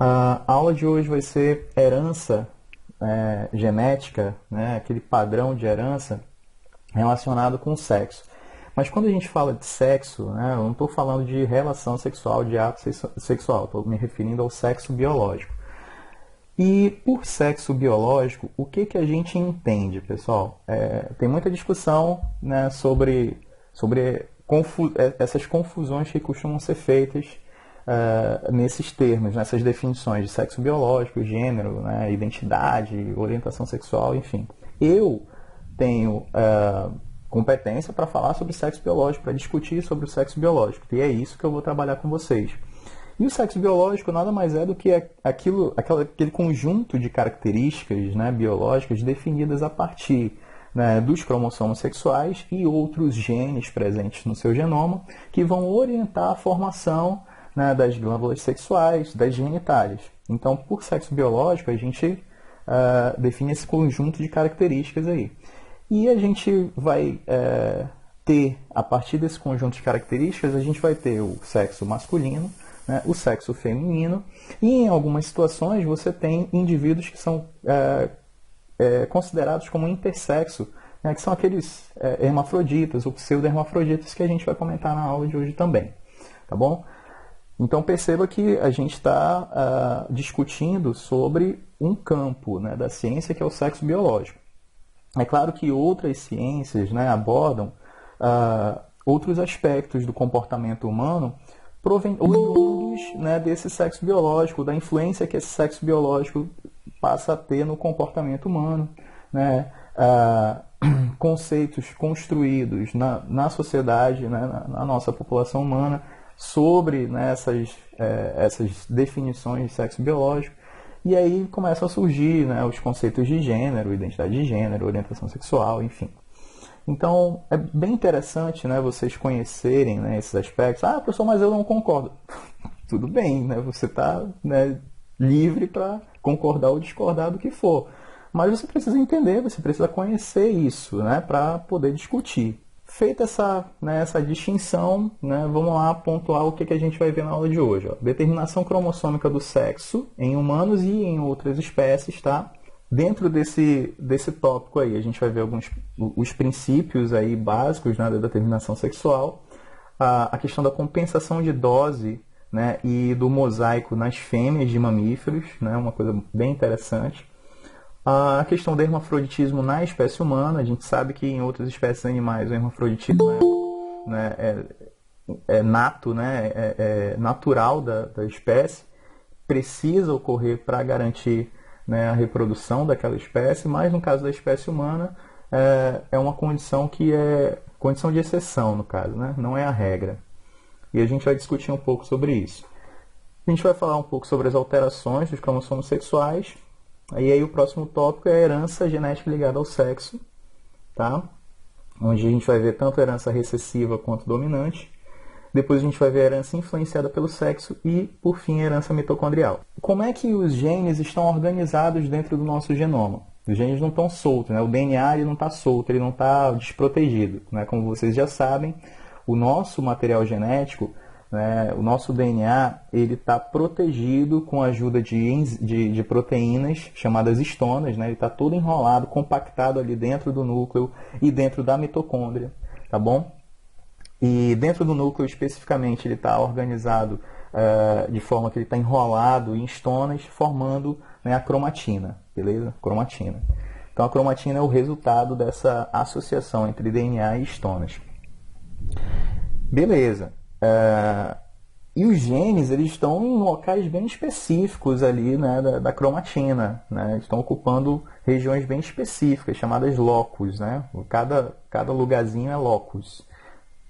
A aula de hoje vai ser herança genética, né? Aquele padrão de herança relacionado com o sexo. Mas quando a gente fala de sexo, né, eu não estou falando de relação sexual, de ato sexual, estou me referindo ao sexo biológico. E por sexo biológico, o que a gente entende, pessoal? Tem muita discussão, né, sobre essas confusões que costumam ser feitas nesses termos, nessas definições de sexo biológico, gênero, né, identidade, orientação sexual, enfim. Eu tenho competência para falar sobre sexo biológico, para discutir sobre o sexo biológico, e é isso que eu vou trabalhar com vocês. E o sexo biológico nada mais é do que aquele conjunto de características, né, biológicas definidas a partir, né, dos cromossomos sexuais e outros genes presentes no seu genoma que vão orientar a formação, né, das glândulas sexuais, das genitálias. Então, por sexo biológico, a gente define esse conjunto de características aí. E a gente vai ter, a partir desse conjunto de características, a gente vai ter o sexo masculino, né, o sexo feminino, e em algumas situações você tem indivíduos que são considerados como intersexo, né, que são aqueles hermafroditas ou pseudo-hermafroditas que a gente vai comentar na aula de hoje também. Tá bom? Então perceba que a gente está discutindo sobre um campo, né, da ciência que é o sexo biológico. É claro que outras ciências, né, abordam outros aspectos do comportamento humano oriundos, né, desse sexo biológico, da influência que esse sexo biológico passa a ter no comportamento humano, né, conceitos construídos na sociedade, né, na nossa população humana, sobre, né, essas definições de sexo biológico. E aí começam a surgir, né, os conceitos de gênero, identidade de gênero, orientação sexual, enfim. Então, é bem interessante, né, vocês conhecerem, né, esses aspectos. Ah, professor, mas eu não concordo. Tudo bem, né, você está, né, livre para concordar ou discordar do que for. Mas você precisa entender, você precisa conhecer isso, né, para poder discutir. Feita essa distinção, né, vamos lá pontuar o que a gente vai ver na aula de hoje. Ó. Determinação cromossômica do sexo em humanos e em outras espécies, tá? Dentro desse tópico aí, a gente vai ver os princípios aí básicos, né, da determinação sexual, a questão da compensação de dose, né, e do mosaico nas fêmeas de mamíferos, né, uma coisa bem interessante. A questão do hermafroditismo na espécie humana, a gente sabe que em outras espécies animais o hermafroditismo é nato, né, é natural da espécie, precisa ocorrer para garantir, né, a reprodução daquela espécie, mas no caso da espécie humana é uma condição que é condição de exceção, no caso, né, não é a regra. E a gente vai discutir um pouco sobre isso. A gente vai falar um pouco sobre as alterações dos cromossomos sexuais. E aí o próximo tópico é a herança genética ligada ao sexo, tá? Onde a gente vai ver tanto a herança recessiva quanto dominante. Depois a gente vai ver a herança influenciada pelo sexo e, por fim, a herança mitocondrial. Como é que os genes estão organizados dentro do nosso genoma? Os genes não estão soltos, né? O DNA ele não está solto, ele não está desprotegido, né? Como vocês já sabem, o nosso material genético, né, o nosso DNA ele está protegido com a ajuda de proteínas chamadas histonas, né, ele está todo enrolado, compactado ali dentro do núcleo e dentro da mitocôndria, tá bom? E dentro do núcleo especificamente ele está organizado de forma que ele está enrolado em histonas, formando, né, a cromatina, beleza? Cromatina. Então a cromatina é o resultado dessa associação entre DNA e histonas. Beleza. E os genes eles estão em locais bem específicos ali, né, da cromatina, né? Estão ocupando regiões bem específicas, chamadas locus, né? Cada lugarzinho é locus.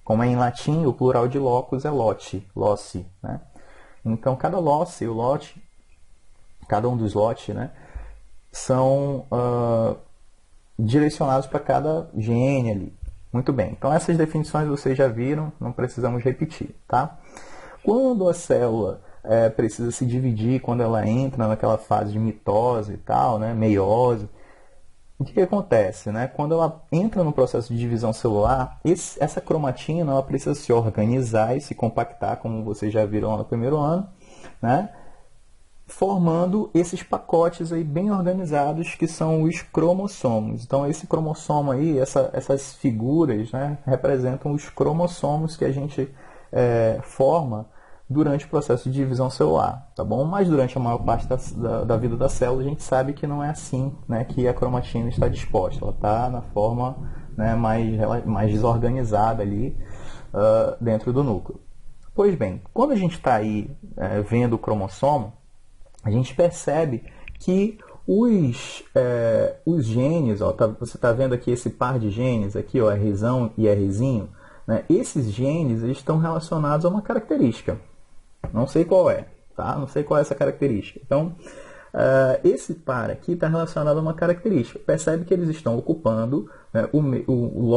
Como é em latim, o plural de locus é loci, né? Então, cada loci, o lote, cada um dos lotes, né, são direcionados para cada gene ali. Muito bem, então essas definições vocês já viram, não precisamos repetir, tá? Quando a célula precisa se dividir, quando ela entra naquela fase de mitose e tal, né, meiose, o que acontece, né? Quando ela entra no processo de divisão celular, essa cromatina ela precisa se organizar e se compactar, como vocês já viram lá no primeiro ano, né? formando esses pacotes aí bem organizados que são os cromossomos. Então esse cromossomo aí, essas figuras, né, representam os cromossomos que a gente forma durante o processo de divisão celular, tá bom? Mas durante a maior parte da vida da célula a gente sabe que não é assim, né, que a cromatina está disposta. Ela está na forma, né, mais desorganizada ali dentro do núcleo. Pois bem, quando a gente está aí vendo o cromossomo, a gente percebe que os genes, ó, você está vendo aqui esse par de genes, aqui, ó, Rzão e Rzinho, né, esses genes eles estão relacionados a uma característica. Não sei qual é, tá? Não sei qual é essa característica. Então, esse par aqui está relacionado a uma característica. Percebe que eles estão ocupando, né, o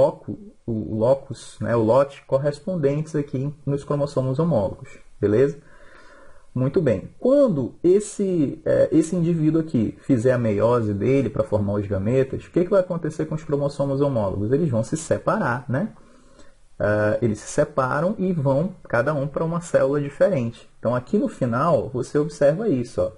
locus, né, o lote correspondentes aqui nos cromossomos homólogos, beleza? Muito bem. Quando esse indivíduo aqui fizer a meiose dele para formar os gametas, o que vai acontecer com os cromossomos homólogos? Eles vão se separar, né? Eles se separam e vão cada um para uma célula diferente. Então aqui no final você observa isso, ó.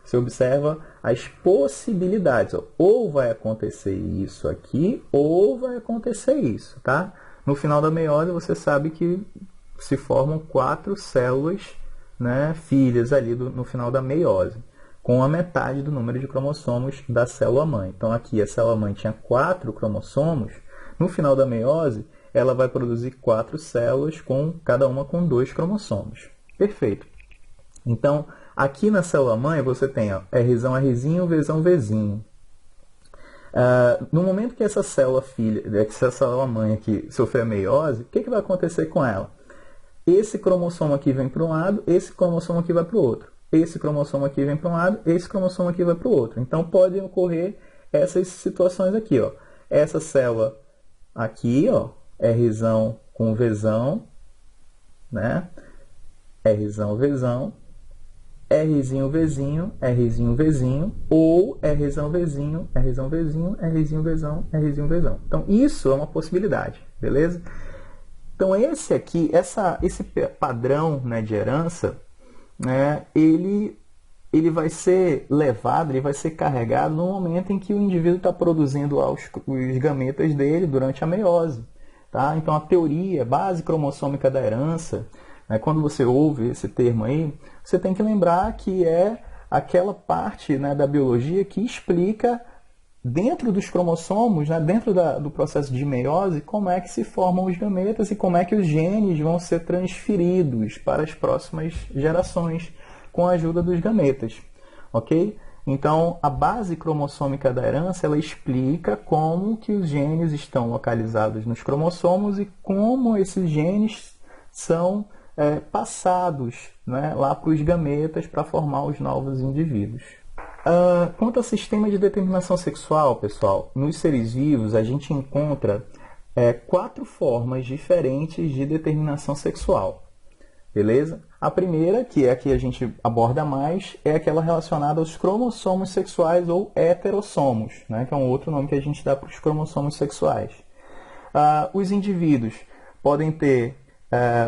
Você observa as possibilidades, ó. Ou vai acontecer isso aqui, ou vai acontecer isso, tá? No final da meiose você sabe que se formam 4 células, né, filhas ali no final da meiose, com a metade do número de cromossomos da célula-mãe. Então aqui a célula-mãe tinha 4 cromossomos, no final da meiose ela vai produzir 4 células, cada uma com 2 cromossomos. Perfeito. Então, aqui na célula-mãe você tem ó, Rzão, Rzinho, Vzão, Vzinho. No momento que essa célula filha, essa célula-mãe aqui sofrer a meiose, o que vai acontecer com ela? Esse cromossomo aqui vem para um lado, esse cromossomo aqui vai para o outro. Esse cromossomo aqui vem para um lado, esse cromossomo aqui vai para o outro. Então, podem ocorrer essas situações aqui, ó. Essa célula aqui, ó, Rzão com Vzão, né? Rzão, Vzão, Rzinho, Vzinho, Rzinho, Vzinho, ou Rzão, Vzinho, Rzão, Vzinho, Rzinho, Vzão, Rzinho, Vzão. Então, isso é uma possibilidade, beleza? Então, esse padrão, né, de herança, né, ele vai ser levado, ele vai ser carregado no momento em que o indivíduo está produzindo lá os gametas dele durante a meiose. Tá? Então, a teoria base cromossômica da herança, né, quando você ouve esse termo aí, você tem que lembrar que é aquela parte, né, da biologia que explica dentro dos cromossomos, né, dentro do processo de meiose, como é que se formam os gametas e como é que os genes vão ser transferidos para as próximas gerações com a ajuda dos gametas, ok? Então, a base cromossômica da herança, ela explica como que os genes estão localizados nos cromossomos e como esses genes são passados, né, lá para os gametas para formar os novos indivíduos. Quanto ao sistema de determinação sexual, pessoal, nos seres vivos a gente encontra 4 formas diferentes de determinação sexual, beleza? A primeira, que é a que a gente aborda mais, é aquela relacionada aos cromossomos sexuais ou heterossomos, né, que é um outro nome que a gente dá para os cromossomos sexuais. Os indivíduos podem ter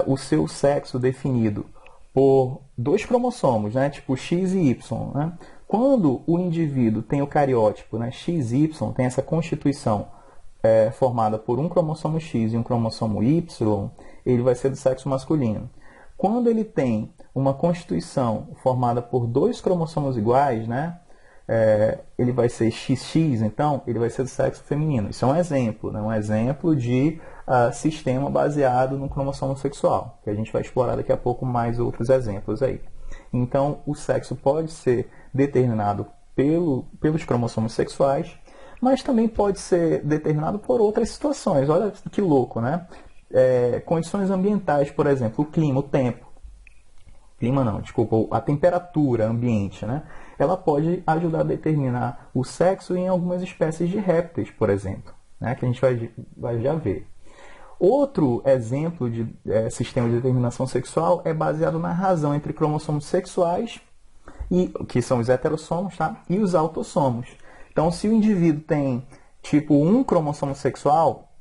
o seu sexo definido por 2 cromossomos, né, tipo X e Y, né? Quando o indivíduo tem o cariótipo, né, XY, tem essa constituição formada por um cromossomo X e um cromossomo Y, ele vai ser do sexo masculino. Quando ele tem uma constituição formada por 2 cromossomos iguais, né, ele vai ser XX, então ele vai ser do sexo feminino. Isso é um exemplo, né, um exemplo de sistema baseado no cromossomo sexual, que a gente vai explorar daqui a pouco mais outros exemplos aí. Então, o sexo pode ser determinado pelos cromossomos sexuais, mas também pode ser determinado por outras situações. Olha que louco, né? Condições ambientais, por exemplo, o clima, o tempo. Clima não, desculpa, a temperatura ambiente, né? Ela pode ajudar a determinar o sexo em algumas espécies de répteis, por exemplo, né? Que a gente vai já ver. Outro exemplo de sistema de determinação sexual é baseado na razão entre cromossomos sexuais, que são os heterossomos, tá? E os autossomos. Então, se o indivíduo tem tipo um cromossomo sexual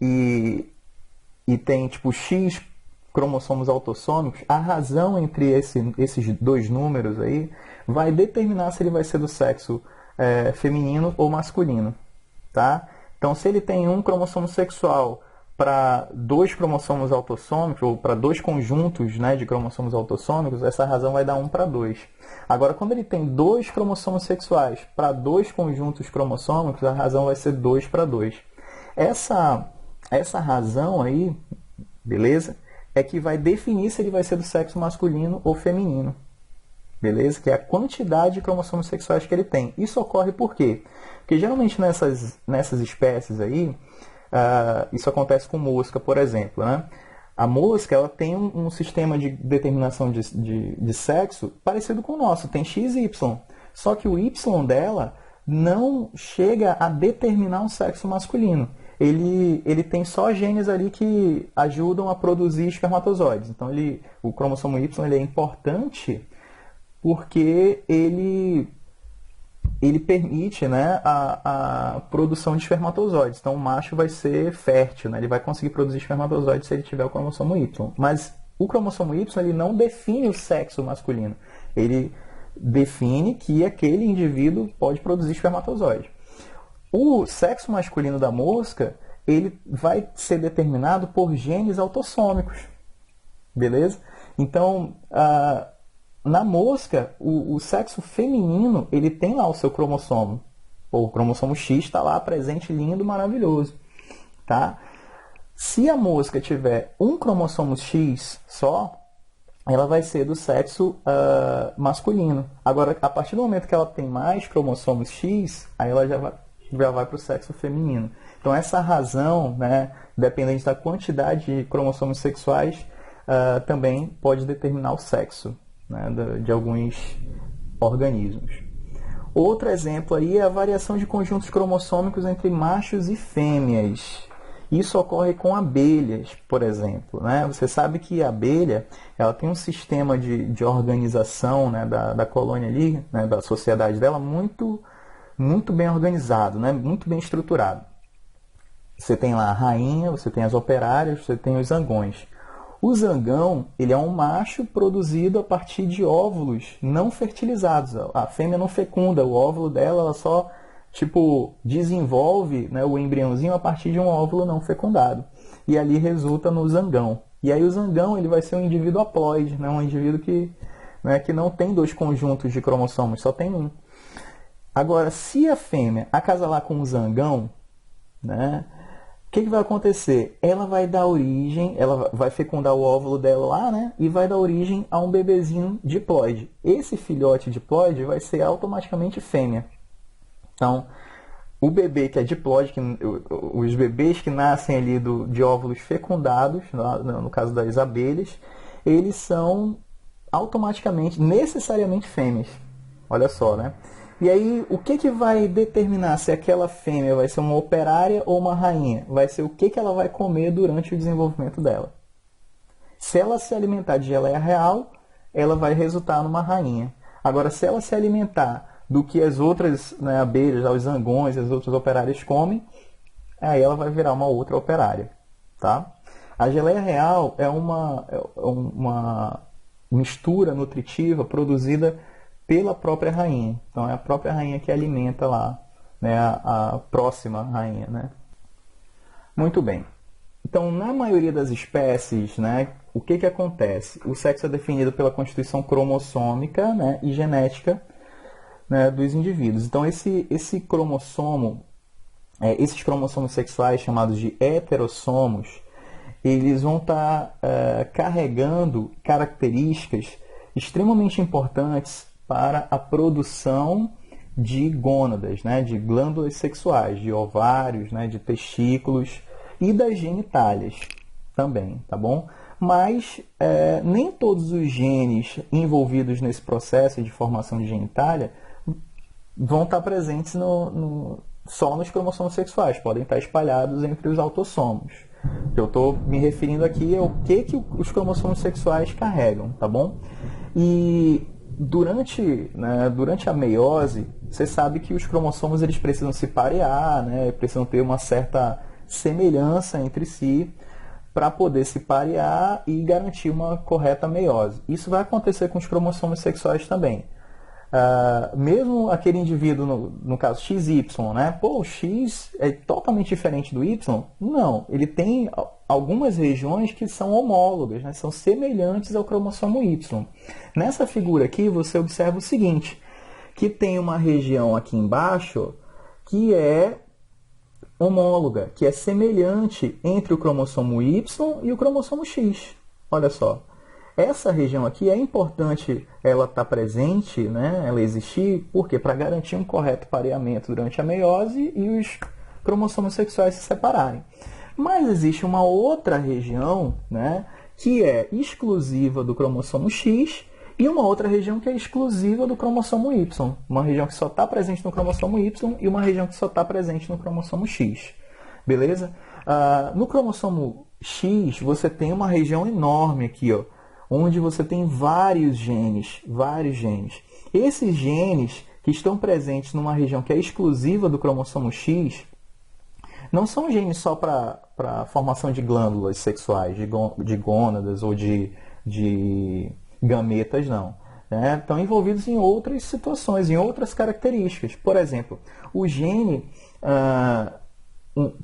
e tem tipo X cromossomos autossômicos, a razão entre esses dois números aí vai determinar se ele vai ser do sexo feminino ou masculino, tá? Então, se ele tem um cromossomo sexual para dois cromossomos autossômicos, ou para dois conjuntos, né, de cromossomos autossômicos, essa razão vai dar 1:2. Agora, quando ele tem dois cromossomos sexuais para dois conjuntos cromossômicos, a razão vai ser 2:2. Essa razão aí, beleza? É que vai definir se ele vai ser do sexo masculino ou feminino. Beleza? Que é a quantidade de cromossomos sexuais que ele tem. Isso ocorre por quê? Porque geralmente nessas espécies aí, isso acontece com mosca, por exemplo, né? A mosca, ela tem um sistema de determinação de sexo parecido com o nosso, tem X e Y. Só que o Y dela não chega a determinar um sexo masculino. Ele tem só genes ali que ajudam a produzir espermatozoides. Então, o cromossomo Y ele é importante porque ele permite, né, a produção de espermatozoides. Então, o macho vai ser fértil, né? Ele vai conseguir produzir espermatozoides se ele tiver o cromossomo Y. Mas o cromossomo Y ele não define o sexo masculino. Ele define que aquele indivíduo pode produzir espermatozoide. O sexo masculino da mosca ele vai ser determinado por genes autossômicos. Beleza? Então, na mosca, o sexo feminino, ele tem lá o seu cromossomo. O cromossomo X está lá presente, lindo, maravilhoso. Tá? Se a mosca tiver um cromossomo X só, ela vai ser do sexo masculino. Agora, a partir do momento que ela tem mais cromossomos X, aí ela já vai para o sexo feminino. Então, essa razão, né, dependente da quantidade de cromossomos sexuais, também pode determinar o sexo, né, de alguns organismos. Outro exemplo aí é a variação de conjuntos cromossômicos entre machos e fêmeas. Isso ocorre com abelhas, por exemplo, né? Você sabe que a abelha ela tem um sistema de organização, né, da colônia ali, né, da sociedade dela, muito bem organizado, né, muito bem estruturado. Você tem lá a rainha, você tem as operárias, você tem os zangões. O zangão, ele é um macho produzido a partir de óvulos não fertilizados. A fêmea não fecunda, o óvulo dela ela só desenvolve, né, o embriãozinho a partir de um óvulo não fecundado. E ali resulta no zangão. E aí o zangão ele vai ser um indivíduo haploide, né, um indivíduo que não tem dois conjuntos de cromossomos, só tem um. Agora, se a fêmea acasalar com um zangão, né, o que vai acontecer? Ela vai dar origem, ela vai fecundar o óvulo dela lá, né? E vai dar origem a um bebezinho diploide. Esse filhote diploide vai ser automaticamente fêmea. Então, o bebê que é diploide, os bebês que nascem ali de óvulos fecundados, no caso das abelhas, eles são automaticamente, necessariamente fêmeas. Olha só, né? E aí, o que vai determinar se aquela fêmea vai ser uma operária ou uma rainha? Vai ser o que ela vai comer durante o desenvolvimento dela. Se ela se alimentar de geleia real, ela vai resultar numa rainha. Agora, se ela se alimentar do que as outras, né, abelhas, os zangões, as outras operárias comem, aí ela vai virar uma outra operária. Tá? A geleia real é uma mistura nutritiva produzida pela própria rainha. Então, é a própria rainha que alimenta lá, né, a próxima rainha. Né? Muito bem. Então, na maioria das espécies, né, o que acontece? O sexo é definido pela constituição cromossômica, né, e genética, né, dos indivíduos. Então, esse cromossomo, esses cromossomos sexuais chamados de heterossomos, eles vão estar carregando características extremamente importantes para a produção de gônadas, né, de glândulas sexuais, de ovários, né, de testículos e das genitálias também, tá bom? Mas nem todos os genes envolvidos nesse processo de formação de genitália vão estar presentes só nos cromossomos sexuais, podem estar espalhados entre os autossomos. O que eu estou me referindo aqui é o que os cromossomos sexuais carregam, tá bom? E durante a meiose, você sabe que os cromossomos eles precisam se parear, né? Precisam ter uma certa semelhança entre si para poder se parear e garantir uma correta meiose. Isso vai acontecer com os cromossomos sexuais também. Mesmo aquele indivíduo, no caso XY, né? Pô, o X é totalmente diferente do Y? Não, ele tem algumas regiões que são homólogas, né? São semelhantes ao cromossomo Y. Nessa figura aqui, você observa o seguinte, que tem uma região aqui embaixo que é homóloga, que é semelhante entre o cromossomo Y e o cromossomo X. Olha só. Essa região aqui é importante ela estar presente, né? Ela existir, porque para garantir um correto pareamento durante a meiose e os cromossomos sexuais se separarem. Mas existe uma outra região, né, que é exclusiva do cromossomo X e uma outra região que é exclusiva do cromossomo Y. Uma região que só está presente no cromossomo Y e uma região que só está presente no cromossomo X. Beleza? No cromossomo X, você tem uma região enorme aqui, ó, onde você tem vários genes. Esses genes que estão presentes numa região que é exclusiva do cromossomo X, não são genes só para a formação de glândulas sexuais, de gônadas ou de gametas, não. Né? Estão envolvidos em outras situações, em outras características. Por exemplo, o gene,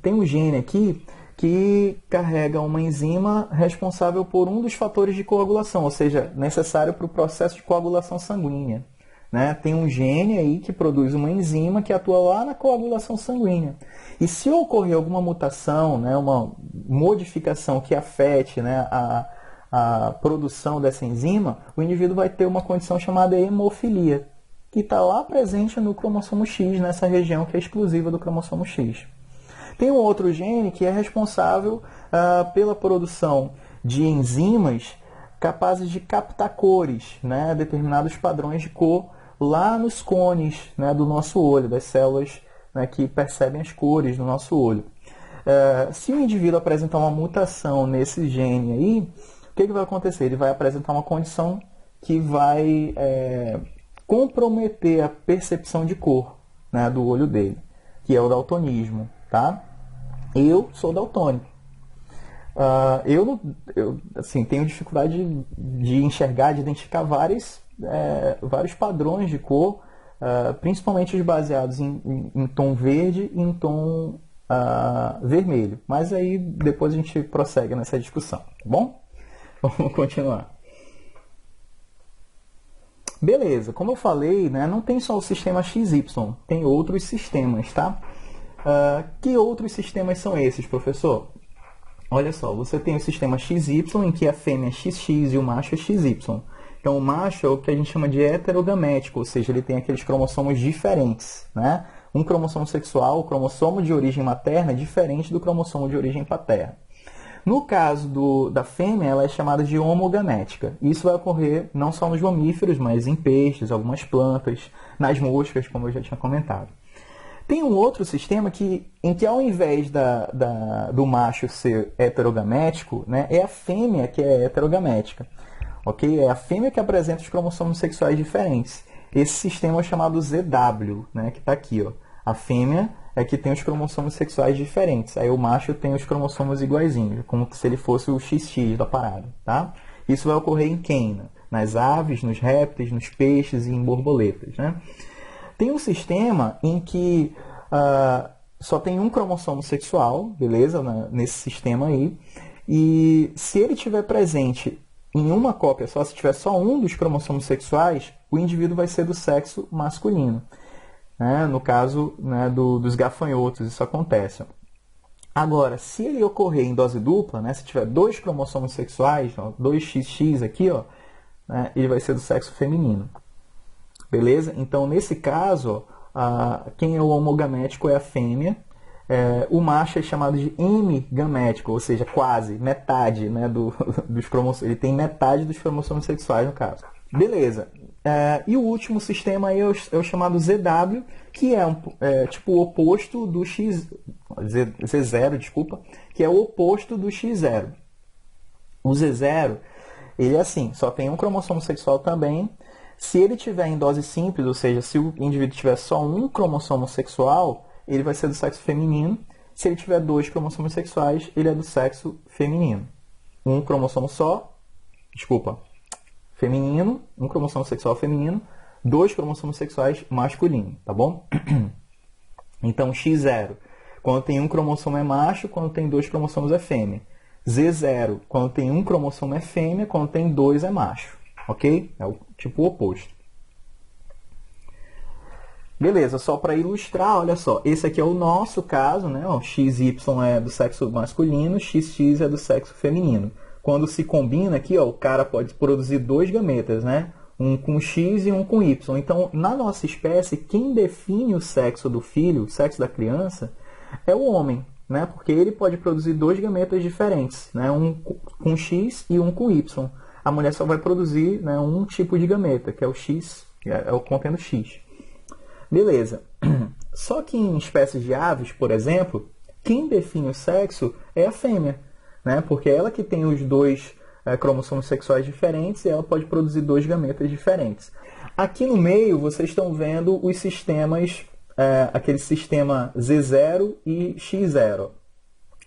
tem um gene aqui que carrega uma enzima responsável por um dos fatores de coagulação, ou seja, necessário para o processo de coagulação sanguínea. Né? Tem um gene aí que produz uma enzima que atua lá na coagulação sanguínea. E se ocorrer alguma mutação, né, uma modificação que afete, né, a produção dessa enzima, o indivíduo vai ter uma condição chamada hemofilia, que está lá presente no cromossomo X, nessa região que é exclusiva do cromossomo X. Tem um outro gene que é responsável pela produção de enzimas capazes de captar cores, né, determinados padrões de cor lá nos cones, né, do nosso olho, das células, né, que percebem as cores do nosso olho. Se o indivíduo apresentar uma mutação nesse gene aí, o que vai acontecer? Ele vai apresentar uma condição que vai comprometer a percepção de cor, né, do olho dele, que é o daltonismo. Tá? Eu sou daltônico. Eu assim, tenho dificuldade de enxergar, de identificar vários padrões de cor, principalmente os baseados em tom verde e em tom vermelho. Mas aí depois a gente prossegue nessa discussão, tá bom? Vamos continuar. Beleza, como eu falei, né, não tem só o sistema XY, tem outros sistemas, tá? Que outros sistemas são esses, professor? Olha só, você tem o sistema XY, em que a fêmea é XX e o macho é XY. Então, o macho é o que a gente chama de heterogamético, ou seja, ele tem aqueles cromossomos diferentes. Né? Um cromossomo sexual, o cromossomo de origem materna, é diferente do cromossomo de origem paterna. No caso da fêmea, ela é chamada de homogamética. Isso vai ocorrer não só nos mamíferos, mas em peixes, algumas plantas, nas moscas, como eu já tinha comentado. Tem um outro sistema em que, ao invés do macho ser heterogamético, né, é a fêmea que é heterogamética. Okay? É a fêmea que apresenta os cromossomos sexuais diferentes. Esse sistema é chamado ZW, né, que está aqui. Ó. A fêmea é que tem os cromossomos sexuais diferentes. Aí o macho tem os cromossomos iguaizinhos, como se ele fosse o XX da parada. Tá? Isso vai ocorrer em quem? Nas aves, nos répteis, nos peixes e em borboletas. Né? Tem um sistema em que só tem um cromossomo sexual, beleza? Nesse sistema aí. E se ele estiver presente em uma cópia só, se tiver só um dos cromossomos sexuais, o indivíduo vai ser do sexo masculino. Né? No caso, né, dos gafanhotos, isso acontece. Agora, se ele ocorrer em dose dupla, né, se tiver dois cromossomos sexuais, ó, 2XX aqui, ó, né, ele vai ser do sexo feminino. Beleza? Então, nesse caso, quem é o homogamético é a fêmea. O macho é chamado de hemigamético, ou seja, quase, metade, né, dos cromossomos. Ele tem metade dos cromossomos sexuais, no caso. Beleza. E o último sistema aí é o chamado ZW, que é tipo o oposto do Z0, desculpa, que é o oposto do X0. O Z0, ele é assim, só tem um cromossomo sexual também. Se ele tiver em dose simples, ou seja, se o indivíduo tiver só um cromossomo sexual, ele vai ser do sexo feminino. Se ele tiver 2 cromossomos sexuais, ele é do sexo feminino. Um cromossomo só, feminino, um cromossomo sexual feminino, 2 cromossomos sexuais masculino, tá bom? Então, X0, quando tem um cromossomo é macho, quando tem 2 cromossomos é fêmea. Z0, quando tem um cromossomo é fêmea, quando tem 2 é macho, ok? É o tipo oposto. Beleza, só para ilustrar, olha só, esse aqui é o nosso caso, né? Ó, XY é do sexo masculino, XX é do sexo feminino. Quando se combina aqui, ó, o cara pode produzir 2 gametas, né? Um com X e um com Y. Então, na nossa espécie, quem define o sexo do filho, o sexo da criança, é o homem, né? Porque ele pode produzir 2 gametas diferentes, né? Um com X e um com Y. A mulher só vai produzir, né, um tipo de gameta, que é o X, é o contendo X. Beleza. Só que em espécies de aves, por exemplo, quem define o sexo é a fêmea, né? Porque ela que tem os 2 cromossomos sexuais diferentes e ela pode produzir 2 gametas diferentes. Aqui no meio vocês estão vendo os sistemas, aquele sistema Z0 e X0.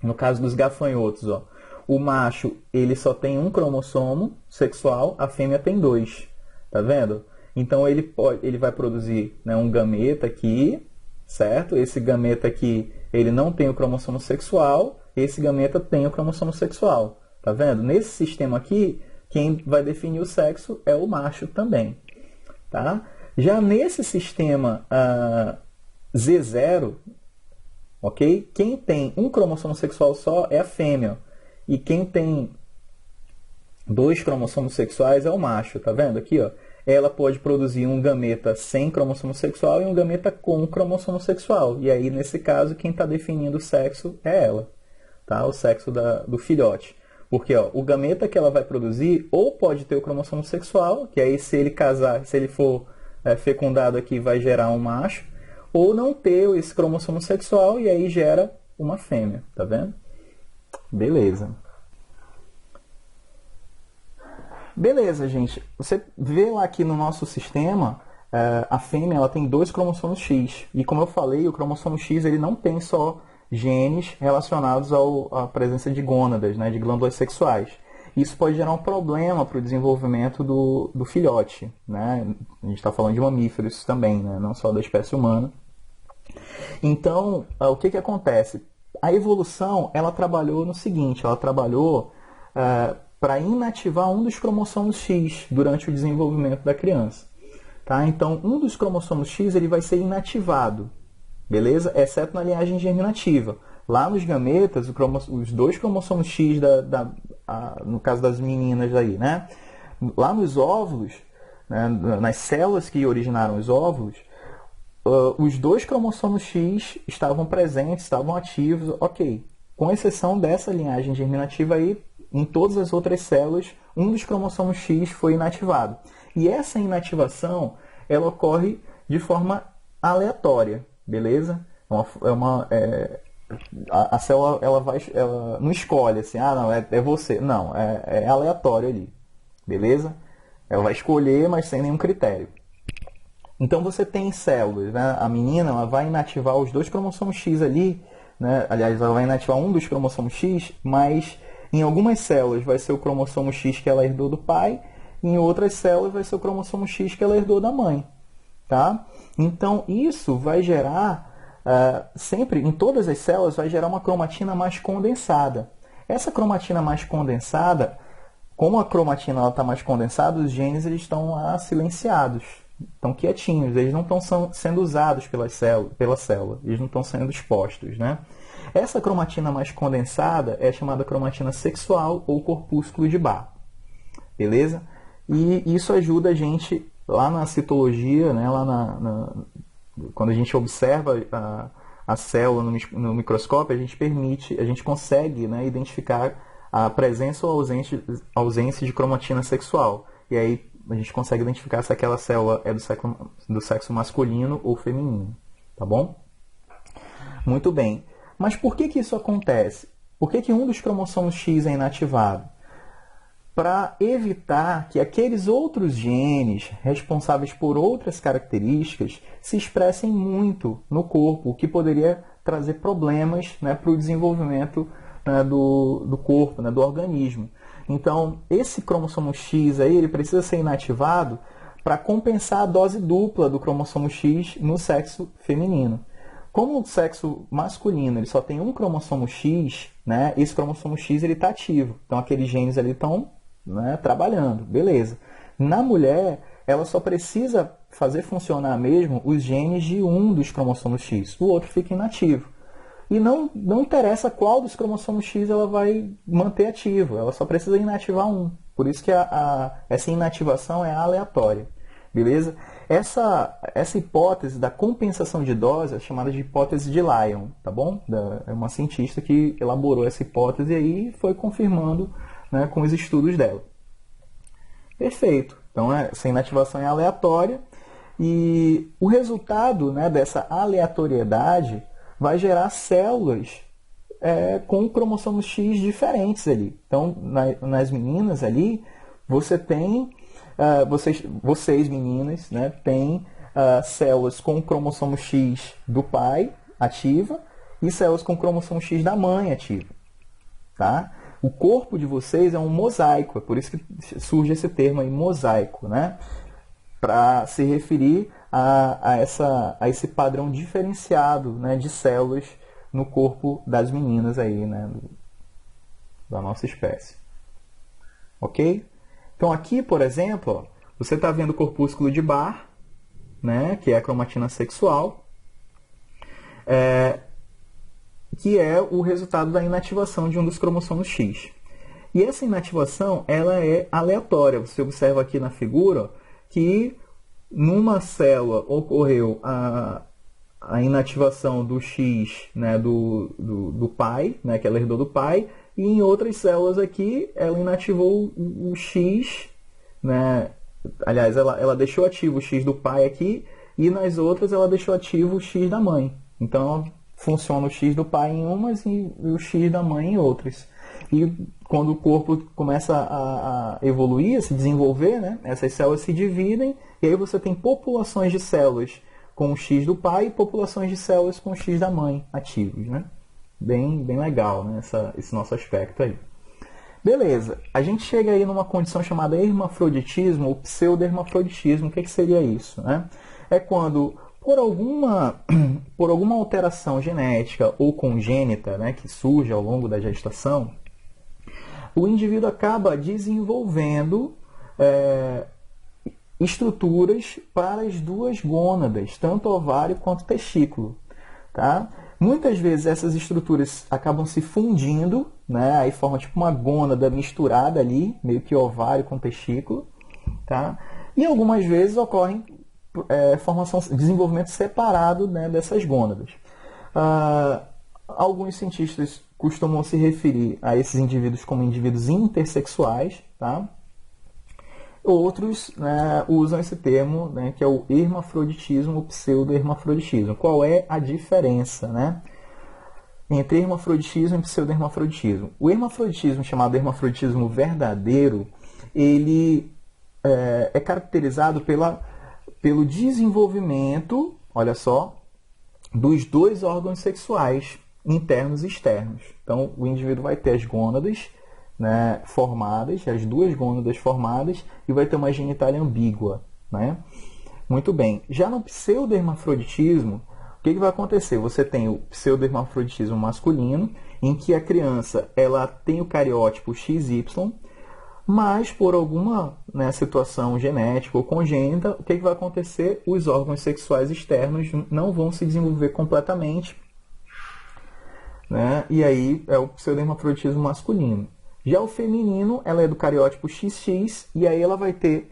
No caso dos gafanhotos, ó, o macho ele só tem um cromossomo sexual, a fêmea tem 2. Tá vendo? Então ele vai produzir, né, um gameta aqui, certo? Esse gameta aqui ele não tem o cromossomo sexual, esse gameta tem o cromossomo sexual. Tá vendo? Nesse sistema aqui, quem vai definir o sexo é o macho também. Tá? Já nesse sistema Z0, ok? Quem tem um cromossomo sexual só é a fêmea. E quem tem 2 cromossomos sexuais é o macho. Tá vendo aqui, ó? Ela pode produzir um gameta sem cromossomo sexual e um gameta com cromossomo sexual. E aí, nesse caso, quem está definindo o sexo é ela. Tá? O sexo do filhote. Porque ó, o gameta que ela vai produzir ou pode ter o cromossomo sexual, que aí se ele casar, se ele for fecundado aqui, vai gerar um macho, ou não ter esse cromossomo sexual e aí gera uma fêmea. Tá vendo? Beleza. Beleza, gente. Você vê lá aqui no nosso sistema, a fêmea ela tem 2 cromossomos X. E como eu falei, o cromossomo X ele não tem só genes relacionados à presença de gônadas, né, de glândulas sexuais. Isso pode gerar um problema para o desenvolvimento do filhote. Né? A gente está falando de mamíferos também, né, não só da espécie humana. Então, o que acontece? A evolução ela trabalhou no seguinte, ela trabalhou para inativar um dos cromossomos X durante o desenvolvimento da criança. Tá? Então, um dos cromossomos X ele vai ser inativado, beleza? Exceto na linhagem germinativa. Lá nos gametas, os 2 cromossomos X, no caso das meninas aí, né? Lá nos óvulos, né, nas células que originaram os óvulos, os 2 cromossomos X estavam presentes, estavam ativos, ok. Com exceção dessa linhagem germinativa aí, em todas as outras células, um dos cromossomos X foi inativado. E essa inativação, ela ocorre de forma aleatória, beleza? A célula ela não escolhe assim, não, é você. Não, é aleatório ali, beleza? Ela vai escolher, mas sem nenhum critério. Então você tem células, né? A menina ela vai inativar os 2 cromossomos X ali, né? Aliás, ela vai inativar um dos cromossomos X, mas em algumas células vai ser o cromossomo X que ela herdou do pai, e em outras células vai ser o cromossomo X que ela herdou da mãe. Tá? Então, isso vai gerar, sempre, em todas as células, vai gerar uma cromatina mais condensada. Essa cromatina mais condensada, como a cromatina está mais condensada, os genes eles estão lá silenciados, estão quietinhos, eles não estão sendo usados pela célula, eles não estão sendo expostos. Né? Essa cromatina mais condensada é chamada cromatina sexual ou corpúsculo de Barr. Beleza? E isso ajuda a gente, lá na citologia, né, quando a gente observa a célula no microscópio, a gente consegue, né, identificar a presença ou ausência de cromatina sexual. E aí a gente consegue identificar se aquela célula é do sexo masculino ou feminino. Tá bom? Muito bem. Mas por que isso acontece? Por que um dos cromossomos X é inativado? Para evitar que aqueles outros genes responsáveis por outras características se expressem muito no corpo, o que poderia trazer problemas, né, para o desenvolvimento, né, do corpo, né, do organismo. Então, esse cromossomo X aí, ele precisa ser inativado para compensar a dose dupla do cromossomo X no sexo feminino. Como o sexo masculino ele só tem um cromossomo X, né, esse cromossomo X está ativo. Então, aqueles genes ali estão, né, trabalhando, beleza. Na mulher, ela só precisa fazer funcionar mesmo os genes de um dos cromossomos X. O outro fica inativo. E não interessa qual dos cromossomos X ela vai manter ativo. Ela só precisa inativar um. Por isso que essa inativação é aleatória. Beleza? Essa hipótese da compensação de dose é chamada de hipótese de Lyon. Tá bom? É uma cientista que elaborou essa hipótese e aí foi confirmando, né, com os estudos dela. Perfeito. Então, essa inativação é aleatória. E o resultado, né, dessa aleatoriedade vai gerar células com cromossomos X diferentes ali. Então, nas meninas ali, você tem, vocês meninas, né, têm células com o cromossomo X do pai ativa e células com o cromossomo X da mãe ativa. Tá? O corpo de vocês é um mosaico, é por isso que surge esse termo aí, mosaico, né? Para se referir a esse padrão diferenciado, né, de células no corpo das meninas aí, né, da nossa espécie. Ok? Então aqui, por exemplo, ó, você está vendo o corpúsculo de Barr, né, que é a cromatina sexual, que é o resultado da inativação de um dos cromossomos X. E essa inativação ela é aleatória. Você observa aqui na figura, ó, que numa célula ocorreu a inativação do X, né, do pai, né, que ela herdou do pai, e em outras células aqui ela inativou o X, né, aliás, ela deixou ativo o X do pai aqui, e nas outras ela deixou ativo o X da mãe. Então funciona o X do pai em umas e o X da mãe em outras. E quando o corpo começa a evoluir, a se desenvolver, né, essas células se dividem e aí você tem populações de células com o X do pai e populações de células com o X da mãe ativos. Né? Bem legal, né, esse nosso aspecto aí. Beleza, a gente chega aí numa condição chamada hermafroditismo ou pseudohermafroditismo. O que seria isso? Né? É quando, por alguma alteração genética ou congênita, né, que surge ao longo da gestação, o indivíduo acaba desenvolvendo estruturas para as duas gônadas, tanto ovário quanto testículo. Tá? Muitas vezes essas estruturas acabam se fundindo, né? Aí forma tipo uma gônada misturada ali, meio que ovário com testículo. Tá? E algumas vezes ocorrem desenvolvimento separado, né, dessas gônadas. Alguns cientistas costumam se referir a esses indivíduos como indivíduos intersexuais, tá? Outros, né, usam esse termo, né, que é o hermafroditismo ou pseudohermafroditismo. Qual é a diferença, né, entre hermafroditismo e pseudohermafroditismo? O hermafroditismo, chamado hermafroditismo verdadeiro, ele é caracterizado pelo desenvolvimento, olha só, dos dois órgãos sexuais, internos e externos. Então, o indivíduo vai ter as gônadas, né, formadas, as duas gônadas formadas, e vai ter uma genitália ambígua. Né? Muito bem. Já no pseudohermafroditismo, o que vai acontecer? Você tem o pseudohermafroditismo masculino, em que a criança ela tem o cariótipo XY, mas por alguma, né, situação genética ou congênita, o que vai acontecer? Os órgãos sexuais externos não vão se desenvolver completamente, né? E aí é o pseudohermafroditismo masculino. Já o feminino, ela é do cariótipo XX, e aí ela vai ter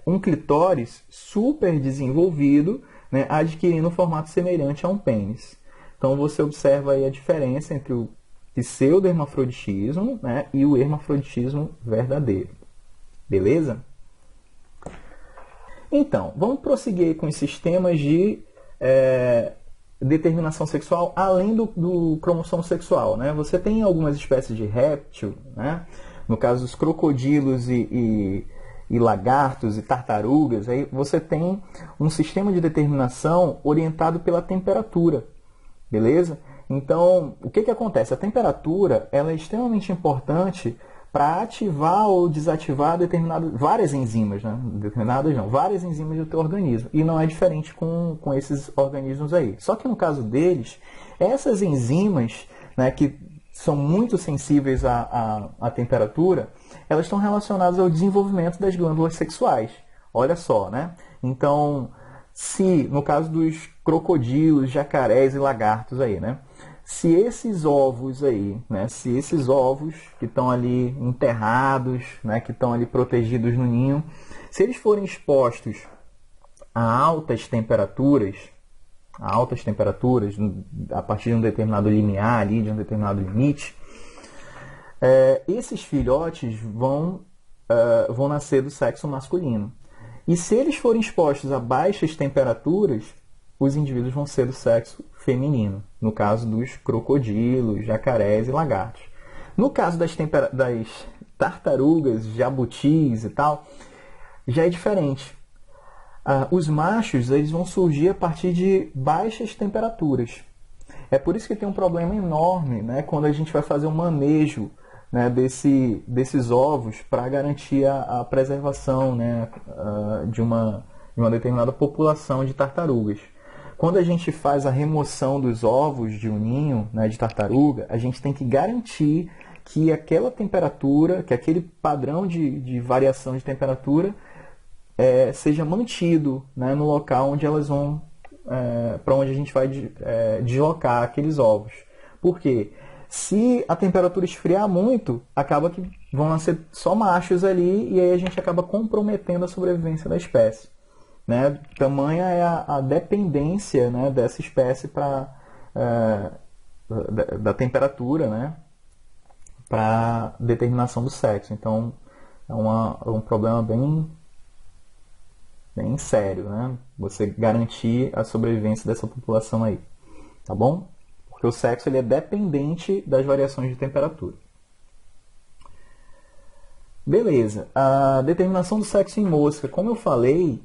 um clitóris super desenvolvido, né, adquirindo um formato semelhante a um pênis. Então você observa aí a diferença entre o pseudohermafroditismo, né, e o hermafroditismo verdadeiro. Beleza? Então, vamos prosseguir com os sistemas de determinação sexual além do cromossomo sexual. Né? Você tem algumas espécies de réptil, né? No caso dos crocodilos e lagartos e tartarugas, aí você tem um sistema de determinação orientado pela temperatura. Beleza? Então, o que acontece? A temperatura ela é extremamente importante para ativar ou desativar várias enzimas, né? Várias enzimas do teu organismo. E não é diferente com esses organismos aí. Só que no caso deles, essas enzimas, né, que são muito sensíveis à temperatura, elas estão relacionadas ao desenvolvimento das glândulas sexuais. Olha só, né? Então, se no caso dos crocodilos, jacarés e lagartos aí, né? Se esses ovos aí, né, se esses ovos que estão ali enterrados, né, que estão ali protegidos no ninho, se eles forem expostos a altas temperaturas, a partir de um determinado limiar, ali, de um determinado limite, esses filhotes vão nascer do sexo masculino. E se eles forem expostos a baixas temperaturas, os indivíduos vão ser do sexo feminino, no caso dos crocodilos, jacarés e lagartos. No caso das tartarugas, jabutis e tal, já é diferente. Os machos eles vão surgir a partir de baixas temperaturas. É por isso que tem um problema enorme, né, quando a gente vai fazer um manejo, né, desses ovos para garantir a preservação, né, de uma determinada população de tartarugas. Quando a gente faz a remoção dos ovos de um ninho, né, de tartaruga, a gente tem que garantir que aquela temperatura, que aquele padrão de variação de temperatura seja mantido, né, no local onde elas vão, para onde a gente vai deslocar aqueles ovos. Por quê? Se a temperatura esfriar muito, acaba que vão nascer só machos ali e aí a gente acaba comprometendo a sobrevivência da espécie. Né? Tamanha é a dependência, né, dessa espécie da temperatura, né, para determinação do sexo. Então, é um problema bem sério, né? Você garantir a sobrevivência dessa população aí, tá bom? Porque o sexo ele é dependente das variações de temperatura. Beleza, a determinação do sexo em mosca. Como eu falei,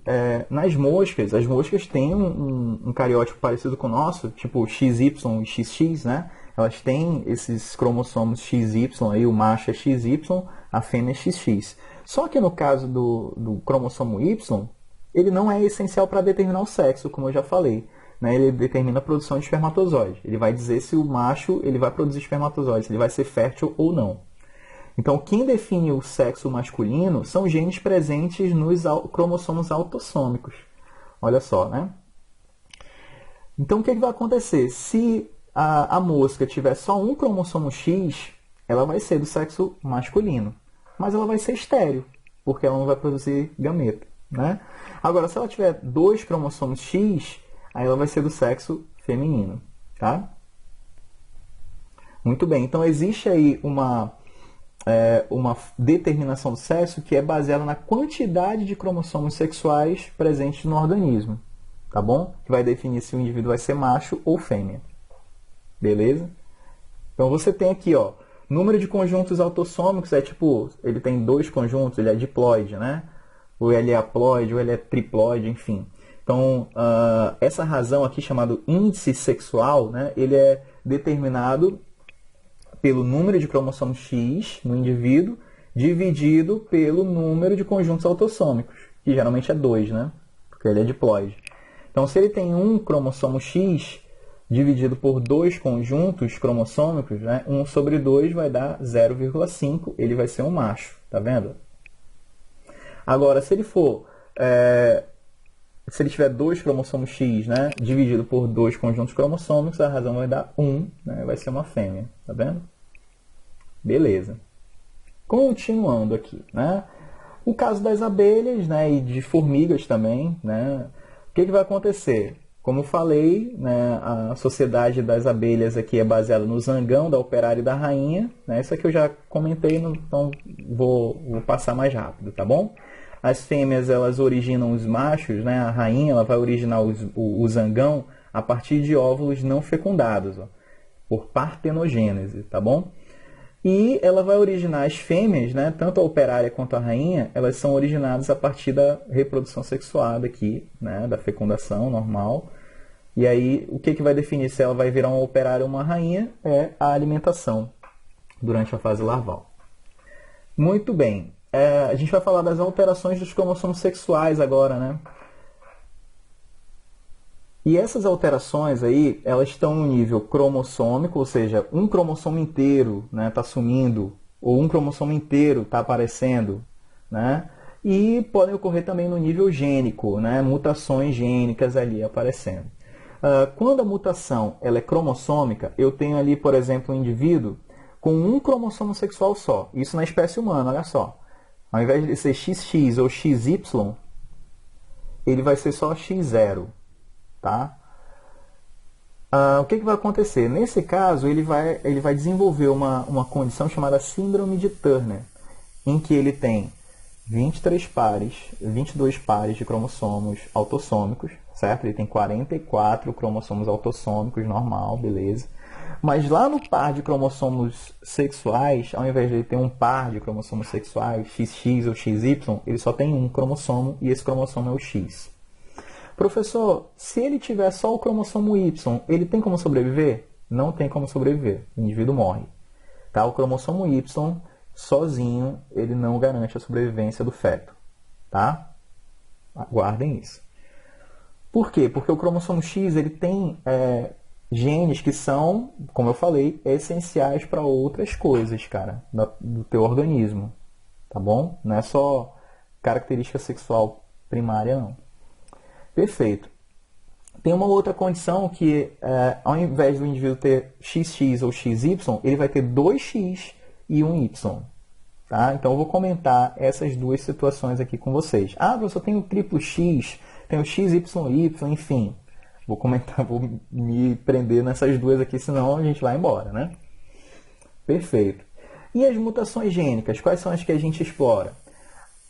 nas moscas, as moscas têm um cariótipo parecido com o nosso, tipo XY e XX, né? Elas têm esses cromossomos XY, aí o macho é XY, a fêmea é XX. Só que no caso do cromossomo Y, ele não é essencial para determinar o sexo, como eu já falei. Né? Ele determina a produção de espermatozoide. Ele vai dizer se o macho ele vai produzir espermatozoides, se ele vai ser fértil ou não. Então, quem define o sexo masculino são genes presentes nos cromossomos autossômicos. Olha só, né? Então, o que vai acontecer? Se a mosca tiver só um cromossomo X, ela vai ser do sexo masculino. Mas ela vai ser estéril, porque ela não vai produzir gameta. Né? Agora, se ela tiver 2 cromossomos X, aí ela vai ser do sexo feminino. Tá? Muito bem. Então, existe aí uma determinação do sexo que é baseada na quantidade de cromossomos sexuais presentes no organismo, tá bom? Que vai definir se o indivíduo vai ser macho ou fêmea. Beleza? Então você tem aqui, ó, número de conjuntos autossômicos tipo, ele tem 2 conjuntos, ele é diploide, né? Ou ele é haploide, ou ele é triploide, enfim. Então, essa razão aqui chamada índice sexual, né? Ele é determinado pelo número de cromossomos X no indivíduo, dividido pelo número de conjuntos autossômicos, que geralmente é 2, né? Porque ele é diploide. Então, se ele tem um cromossomo X dividido por 2 conjuntos cromossômicos, né? 1 sobre 2 vai dar 0,5, ele vai ser um macho, tá vendo? Agora, se ele tiver 2 cromossomos X, né? Dividido por 2 conjuntos cromossômicos, a razão vai dar 1, né? Vai ser uma fêmea, tá vendo? Beleza. Continuando aqui, né? O caso das abelhas, né, e de formigas também, né? O que vai acontecer? Como eu falei, né, a sociedade das abelhas aqui é baseada no zangão da operária e da rainha, né? Isso aqui eu já comentei, então vou passar mais rápido, tá bom? As fêmeas elas originam os machos, né? A rainha ela vai originar o zangão a partir de óvulos não fecundados, ó, por partenogênese, tá bom? E ela vai originar as fêmeas, né? Tanto a operária quanto a rainha, elas são originadas a partir da reprodução sexuada aqui, né? Da fecundação normal, E aí, o que vai definir se ela vai virar um operário ou uma rainha é a alimentação durante a fase larval. Muito bem. A gente vai falar das alterações dos cromossomos sexuais agora, né? E essas alterações aí, elas estão no nível cromossômico, ou seja, um cromossomo inteiro está sumindo, ou um cromossomo inteiro está aparecendo, né? E podem ocorrer também no nível gênico, né? Mutações gênicas ali aparecendo. Quando a mutação ela é cromossômica, eu tenho ali, por exemplo, um indivíduo com um cromossomo sexual só. Isso na espécie humana, olha só. Ao invés de ser XX ou XY, ele vai ser só X0. Tá? O que vai acontecer? Nesse caso, ele vai desenvolver uma condição chamada síndrome de Turner, em que ele tem 22 pares de cromossomos autossômicos, certo? Ele tem 44 cromossomos autossômicos, normal, beleza. Mas lá no par de cromossomos sexuais, ao invés de ele ter um par de cromossomos sexuais, XX ou XY, ele só tem um cromossomo e esse cromossomo é o X. Professor, se ele tiver só o cromossomo Y, ele tem como sobreviver? Não tem como sobreviver. O indivíduo morre. Tá? O cromossomo Y, sozinho, ele não garante a sobrevivência do feto. Tá? Aguardem isso. Por quê? Porque o cromossomo X ele tem genes que são, como eu falei, essenciais para outras coisas, cara, do teu organismo. Tá bom? Não é só característica sexual primária, não. Perfeito. Tem uma outra condição que, ao invés do indivíduo ter XX ou XY, ele vai ter 2X e 1Y. Tá? Então, eu vou comentar essas duas situações aqui com vocês. Eu só tenho o triplo X, tenho o XYY, enfim. Vou comentar, vou me prender nessas duas aqui, senão a gente vai embora, né? Perfeito. E as mutações gênicas, quais são as que a gente explora?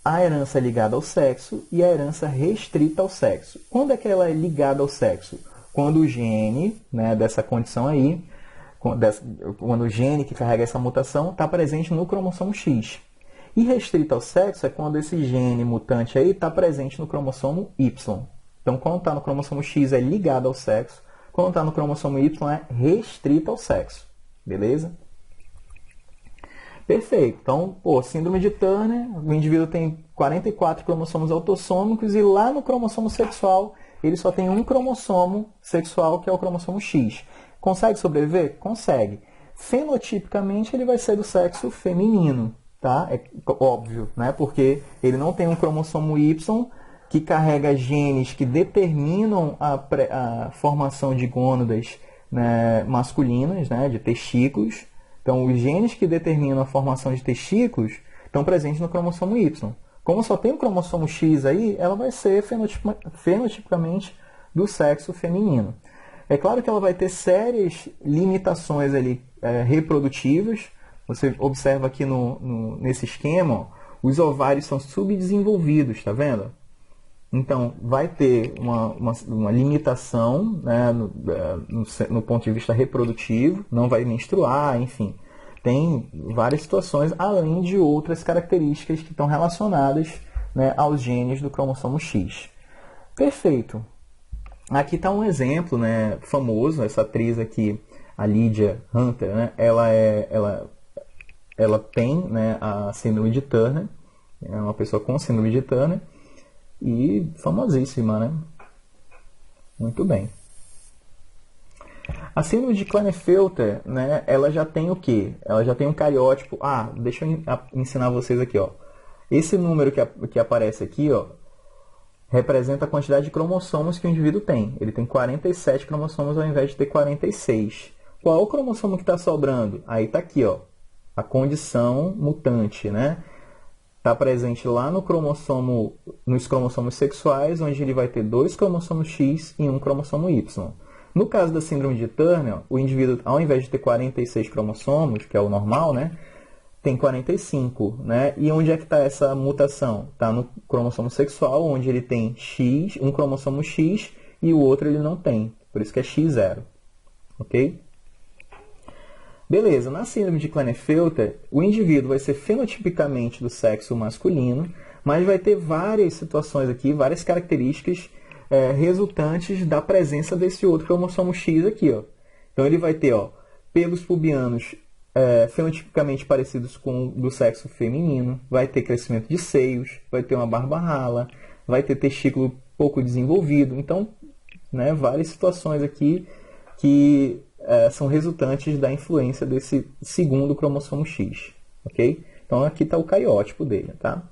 A herança ligada ao sexo e a herança restrita ao sexo. Quando é que ela é ligada ao sexo? Quando o gene, né, dessa condição aí, quando o gene que carrega essa mutação está presente no cromossomo X. E restrita ao sexo é quando esse gene mutante aí está presente no cromossomo Y. Então, quando está no cromossomo X é ligado ao sexo, quando está no cromossomo Y é restrito ao sexo. Beleza? Perfeito. Então, síndrome de Turner, o indivíduo tem 44 cromossomos autossômicos e lá no cromossomo sexual ele só tem um cromossomo sexual, que é o cromossomo X. Consegue sobreviver? Consegue. Fenotipicamente ele vai ser do sexo feminino, tá? É óbvio, né? Porque ele não tem um cromossomo Y que carrega genes que determinam a formação de gônadas, né, masculinas, né, de testículos. Então, os genes que determinam a formação de testículos estão presentes no cromossomo Y. Como só tem o cromossomo X aí, ela vai ser fenotipicamente do sexo feminino. É claro que ela vai ter sérias limitações ali, reprodutivas. Você observa aqui nesse esquema, ó, os ovários são subdesenvolvidos, tá vendo? Então, vai ter uma limitação, né, no ponto de vista reprodutivo, não vai menstruar, enfim. Tem várias situações, além de outras características que estão relacionadas, né, aos genes do cromossomo X. Perfeito. Aqui está um exemplo, né, famoso, essa atriz aqui, a Lydia Hunter, né, ela tem, né, a síndrome de Turner, é uma pessoa com síndrome de Turner, e famosíssima, né? Muito bem. A síndrome de Klinefelter, né, ela já tem o quê? Ela já tem um cariótipo. Deixa eu ensinar vocês aqui, ó. Esse número que aparece aqui, ó, representa a quantidade de cromossomos que o indivíduo tem. Ele tem 47 cromossomos ao invés de ter 46. Qual o cromossomo que está sobrando? Aí está aqui, ó, a condição mutante, né? Está presente lá nos cromossomos sexuais, onde ele vai ter 2 cromossomos X e 1 cromossomo Y. No caso da síndrome de Turner, o indivíduo, ao invés de ter 46 cromossomos, que é o normal, né, tem 45. Né? E onde é que está essa mutação? Está no cromossomo sexual, onde ele tem X, um cromossomo X e o outro ele não tem. Por isso que é X0. Ok? Beleza, na síndrome de Klinefelter, o indivíduo vai ser fenotipicamente do sexo masculino, mas vai ter várias situações aqui, várias características resultantes da presença desse outro cromossomo X aqui, ó. Então ele vai ter, ó, pelos pubianos fenotipicamente parecidos com do sexo feminino, vai ter crescimento de seios, vai ter uma barba rala, vai ter testículo pouco desenvolvido. Então, né, várias situações aqui que são resultantes da influência desse segundo cromossomo X, ok? Então aqui está o cariótipo dele, tá?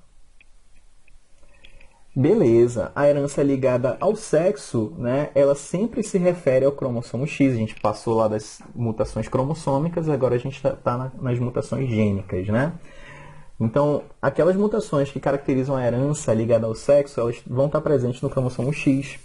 Beleza, a herança ligada ao sexo, né, ela sempre se refere ao cromossomo X. A gente passou lá das mutações cromossômicas, agora a gente está nas mutações gênicas, né? Então, aquelas mutações que caracterizam a herança ligada ao sexo, elas vão estar presentes no cromossomo X.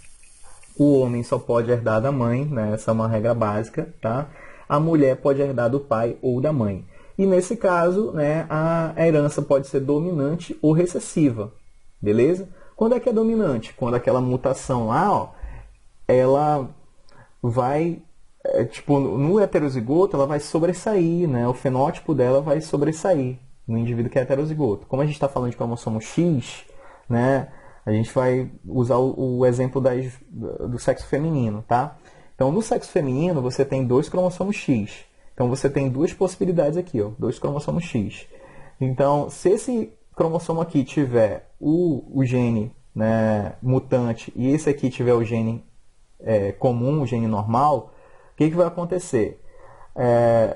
O homem só pode herdar da mãe, né? Essa é uma regra básica, tá? A mulher pode herdar do pai ou da mãe. E nesse caso, né, a herança pode ser dominante ou recessiva, beleza? Quando é que é dominante? Quando aquela mutação lá, ó, ela vai, tipo, no heterozigoto, ela vai sobressair, né? O fenótipo dela vai sobressair no indivíduo que é heterozigoto. Como a gente está falando de cromossomo X, né? A gente vai usar o exemplo do sexo feminino, tá? Então, no sexo feminino, você tem 2 cromossomos X. Então, você tem 2 possibilidades aqui, ó, 2 cromossomos X. Então, se esse cromossomo aqui tiver o gene, né, mutante e esse aqui tiver o gene comum, o gene normal, o que vai acontecer?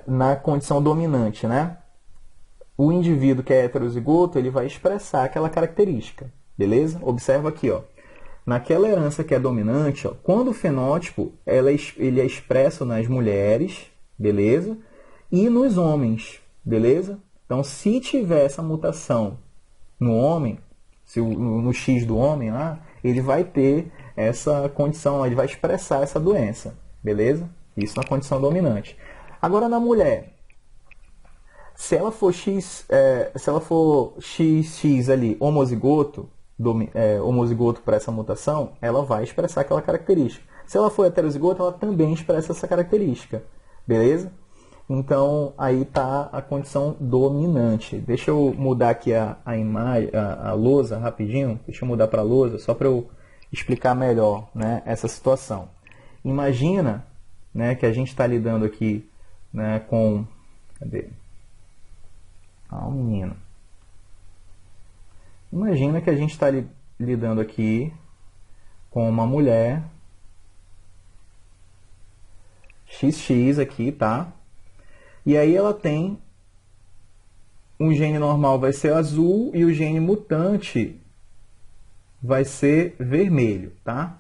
Na condição dominante, né? O indivíduo que é heterozigoto, ele vai expressar aquela característica, beleza? Observa aqui, ó. Naquela herança que é dominante, ó, quando o fenótipo ele é expresso nas mulheres, beleza? E nos homens, beleza? Então, se tiver essa mutação no homem, no X do homem lá, ele vai ter essa condição, ele vai expressar essa doença, beleza? Isso na condição dominante. Agora, na mulher, se ela for XX ali, homozigoto para essa mutação, ela vai expressar aquela característica. Se ela for heterozigoto, ela também expressa essa característica, beleza? Então, aí está a condição dominante. Deixa eu mudar aqui a imagem, a lousa rapidinho. Deixa eu mudar para a lousa, só para eu explicar melhor, né, essa situação. Imagina, né, que a gente está lidando aqui, né, com... Cadê? Menino. Imagina que a gente está lidando aqui com uma mulher XX aqui, tá? E aí ela tem um gene normal vai ser azul e o gene mutante vai ser vermelho, tá?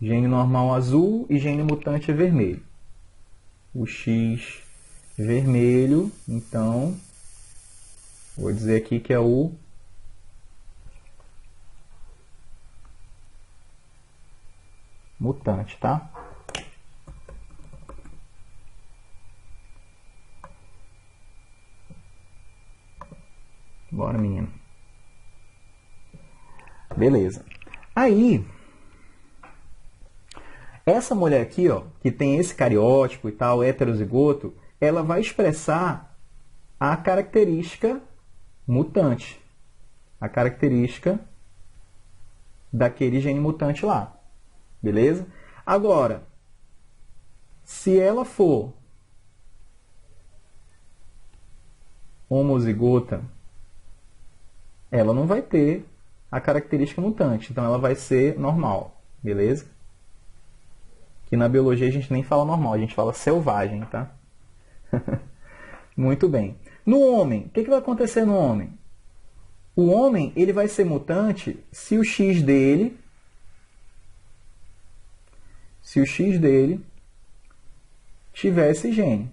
Gene normal azul e gene mutante é vermelho. O X vermelho, então, vou dizer aqui que é o mutante, tá? Bora, menino. Beleza. Aí, essa mulher aqui, ó, que tem esse cariótipo e tal, heterozigoto, ela vai expressar a característica mutante. A característica daquele gene mutante lá. Beleza? Agora, se ela for homozigota, ela não vai ter a característica mutante. Então, ela vai ser normal. Beleza? Que na biologia a gente nem fala normal, a gente fala selvagem, tá? Muito bem. No homem, o que vai acontecer no homem? O homem ele vai ser mutante se o X dele tiver esse gene.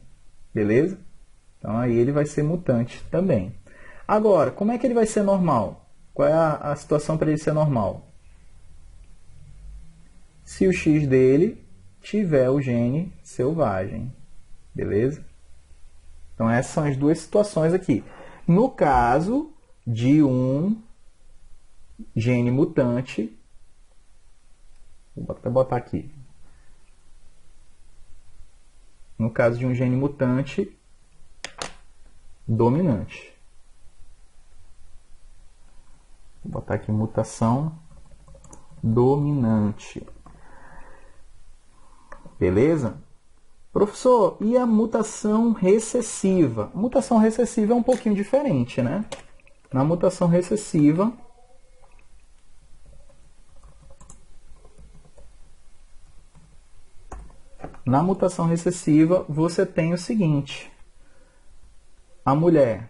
Beleza? Então aí ele vai ser mutante também. Agora, como é que ele vai ser normal? Qual é a situação para ele ser normal? Se o X dele tiver o gene selvagem. Beleza? Então essas são as duas situações aqui. No caso de um gene mutante, vou até botar aqui. No caso de um gene mutante dominante. Vou botar aqui mutação dominante. Beleza? Professor, e a mutação recessiva? A mutação recessiva é um pouquinho diferente, né? Na mutação recessiva, você tem o seguinte: a mulher,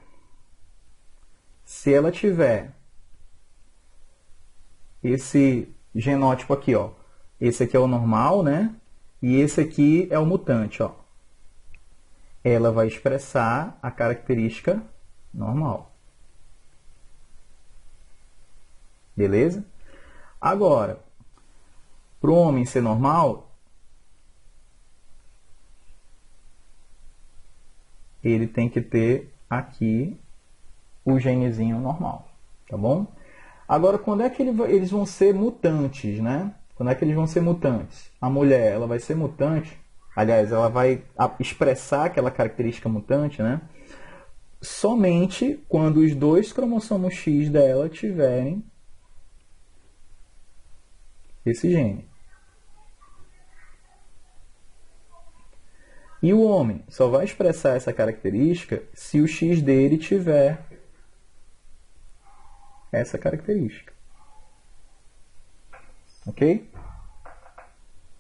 se ela tiver esse genótipo aqui, ó, esse aqui é o normal, né? E esse aqui é o mutante, ó. Ela vai expressar a característica normal. Beleza? Agora, para o homem ser normal, ele tem que ter aqui o genezinho normal, tá bom? Agora, quando é que eles vão ser mutantes, né? Quando é que eles vão ser mutantes? A mulher, ela vai ser mutante, aliás, ela vai expressar aquela característica mutante, né? Somente quando os dois cromossomos X dela tiverem esse gene. E o homem só vai expressar essa característica se o X dele tiver essa característica. Ok?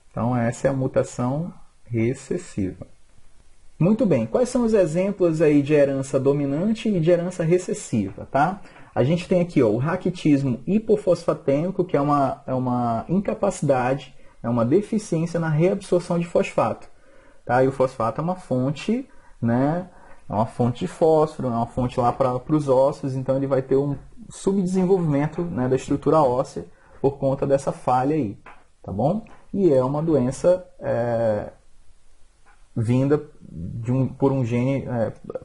Então, essa é a mutação recessiva. Muito bem. Quais são os exemplos aí de herança dominante e de herança recessiva, tá? A gente tem aqui, ó, o raquitismo hipofosfatêmico, que é uma incapacidade, é uma deficiência na reabsorção de fosfato. Tá? E o fosfato é uma fonte, né? É uma fonte de fósforo, é uma fonte lá para os ossos, então ele vai ter um subdesenvolvimento, né, da estrutura óssea por conta dessa falha aí, tá bom? E é uma doença vinda por um gene,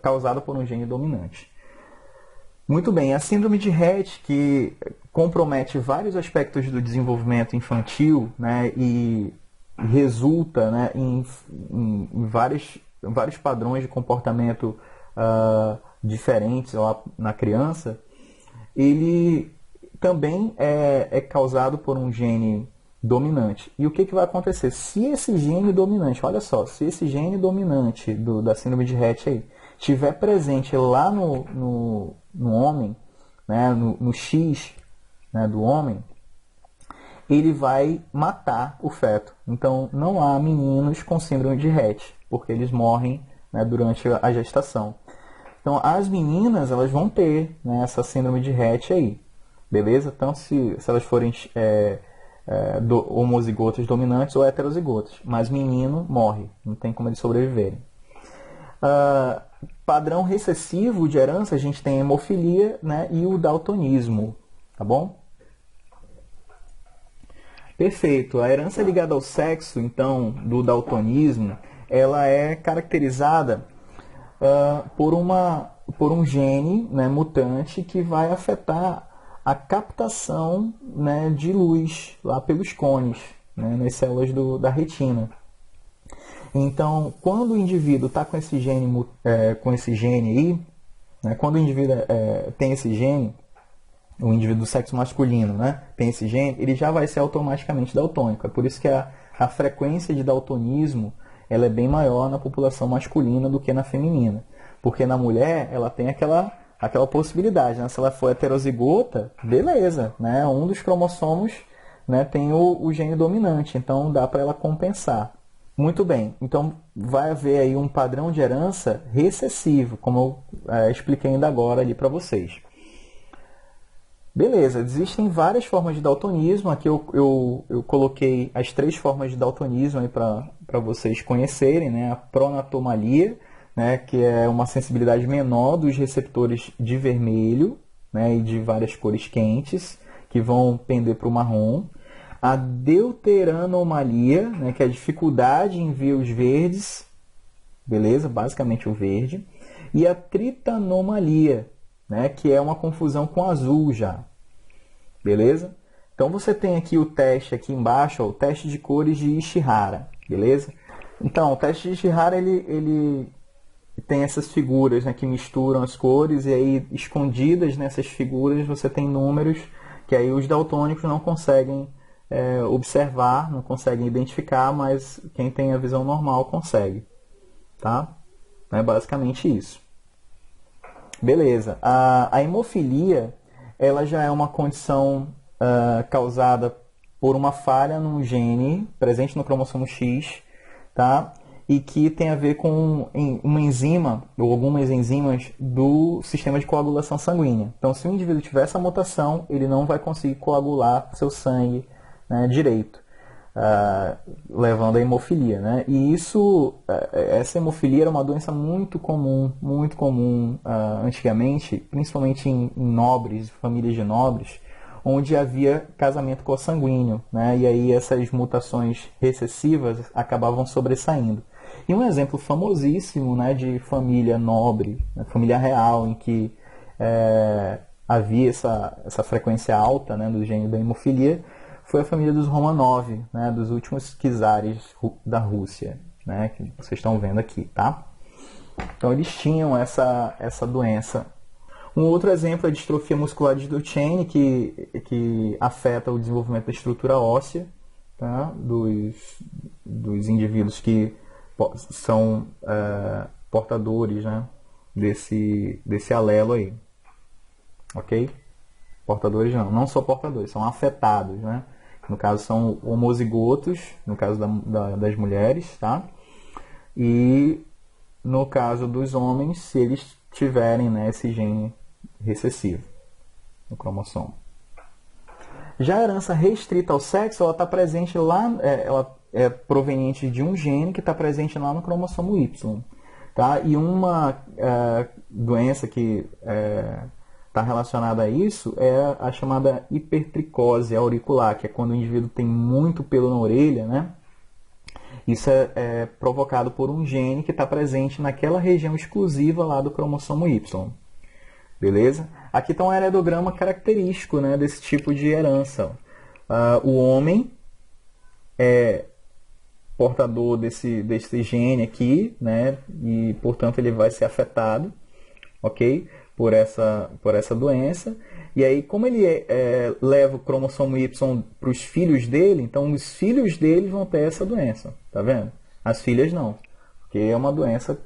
causada por um gene dominante. Muito bem, a síndrome de Rett, que compromete vários aspectos do desenvolvimento infantil, né, e resulta, né, em vários padrões de comportamento diferentes lá na criança, ele também é causado por um gene dominante. E o que vai acontecer? Se esse gene dominante, olha só, se esse gene dominante da síndrome de Rett aí estiver presente lá no homem, né, no X, né, do homem, ele vai matar o feto. Então, não há meninos com síndrome de Rett, porque eles morrem, né, durante a gestação. Então, as meninas, elas vão ter, né, essa síndrome de Rett aí, beleza? Tanto se elas forem homozigotas dominantes ou heterozigotas. Mas menino morre, não tem como eles sobreviverem. Padrão recessivo de herança, a gente tem a hemofilia, né, e o daltonismo, tá bom? Perfeito. A herança ligada ao sexo, então, do daltonismo, ela é caracterizada por um gene, né, mutante que vai afetar a captação, né, de luz lá pelos cones, né, nas células da retina. Então, quando o indivíduo está com esse gene aí, né, quando o indivíduo tem esse gene, o indivíduo do sexo masculino, né, tem esse gene, ele já vai ser automaticamente daltônico. É por isso que a frequência de daltonismo ela é bem maior na população masculina do que na feminina. Porque na mulher ela tem aquela possibilidade, né? Se ela for heterozigota, beleza, né? Um dos cromossomos, né, tem o gene dominante, então dá para ela compensar. Muito bem, então vai haver aí um padrão de herança recessivo, como eu expliquei ainda agora ali para vocês. Beleza, existem várias formas de daltonismo. Aqui eu coloquei as 3 formas de daltonismo aí para vocês conhecerem, né? A pronatomalia, né, que é uma sensibilidade menor dos receptores de vermelho, né, e de várias cores quentes, que vão pender para o marrom. A deuteranomalia, né, que é a dificuldade em ver os verdes, beleza? Basicamente o verde. E a tritanomalia, né, que é uma confusão com azul já, beleza? Então você tem aqui o teste aqui embaixo, ó, o teste de cores de Ishihara, beleza? Então, o teste de Ishihara ele tem essas figuras, né, que misturam as cores, e aí escondidas nessas figuras você tem números que aí os daltônicos não conseguem observar, não conseguem identificar, mas quem tem a visão normal consegue, tá? É basicamente isso. Beleza. A hemofilia, ela já é uma condição causada por uma falha num gene presente no cromossomo X, tá? E que tem a ver com uma enzima, ou algumas enzimas, do sistema de coagulação sanguínea. Então, se o indivíduo tiver essa mutação, ele não vai conseguir coagular seu sangue, né, direito, levando à hemofilia, né? E essa hemofilia era uma doença muito comum antigamente, principalmente em nobres, famílias de nobres, onde havia casamento consanguíneo, né? E aí essas mutações recessivas acabavam sobressaindo. E um exemplo famosíssimo, né, de família nobre, né, família real, em que havia essa frequência alta, né, do gene da hemofilia, foi a família dos Romanov, né, dos últimos czares da Rússia, né, que vocês estão vendo aqui, tá? Então eles tinham essa doença. Um outro exemplo é a distrofia muscular de Duchenne, que afeta o desenvolvimento da estrutura óssea, tá, dos indivíduos que são portadores, né, desse alelo aí. Ok? Portadores não só portadores, são afetados, né? No caso são homozigotos, no caso das mulheres, tá? E no caso dos homens, se eles tiverem, né, esse gene recessivo no cromossomo. Já a herança restrita ao sexo, ela está presente lá, ela é proveniente de um gene que está presente lá no cromossomo Y, tá? E uma doença que está relacionada a isso é a chamada hipertricose auricular, que é quando o indivíduo tem muito pelo na orelha, né? Isso é provocado por um gene que está presente naquela região exclusiva lá do cromossomo Y. Beleza? Aqui está um heredograma característico, né, desse tipo de herança. O homem é portador desse gene aqui, né, e portanto ele vai ser afetado, ok? Por essa doença. E aí, como ele leva o cromossomo Y para os filhos dele, então os filhos dele vão ter essa doença, tá vendo? As filhas não, porque é uma doença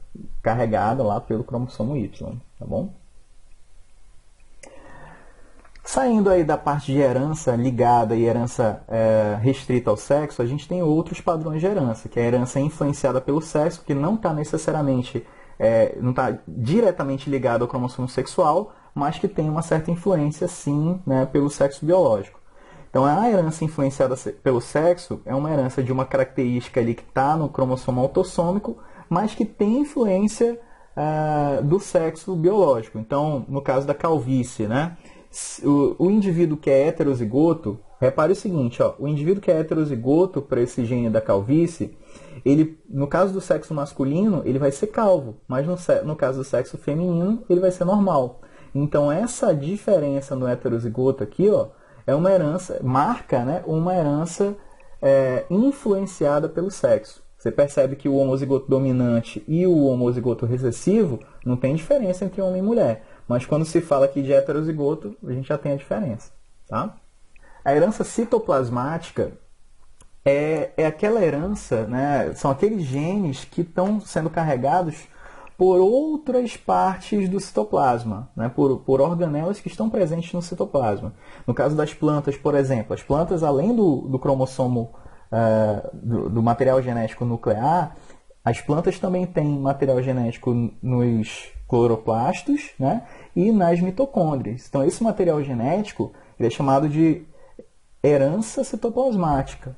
carregada lá pelo cromossomo Y, tá bom? Saindo aí da parte de herança ligada e herança restrita ao sexo, a gente tem outros padrões de herança, que é a herança influenciada pelo sexo, que não está necessariamente, não está diretamente ligada ao cromossomo sexual, mas que tem uma certa influência, sim, né, pelo sexo biológico. Então, a herança influenciada pelo sexo é uma herança de uma característica ali que está no cromossomo autossômico, mas que tem influência do sexo biológico. Então, no caso da calvície, né? O indivíduo que é heterozigoto, repare o seguinte, ó, o indivíduo que é heterozigoto para esse gene da calvície, ele, no caso do sexo masculino, ele vai ser calvo, mas no caso do sexo feminino, ele vai ser normal. Então, essa diferença no heterozigoto aqui, ó, é uma herança, marca, né, uma herança influenciada pelo sexo. Você percebe que o homozigoto dominante e o homozigoto recessivo não tem diferença entre homem e mulher. Mas quando se fala aqui de heterozigoto, a gente já tem a diferença, tá? A herança citoplasmática é aquela herança, né, são aqueles genes que estão sendo carregados por outras partes do citoplasma, né, por organelas que estão presentes no citoplasma. No caso das plantas, por exemplo, as plantas, além do cromossomo, do material genético nuclear, as plantas também têm material genético nos cloroplastos, né, e nas mitocôndrias. Então, esse material genético ele é chamado de herança citoplasmática.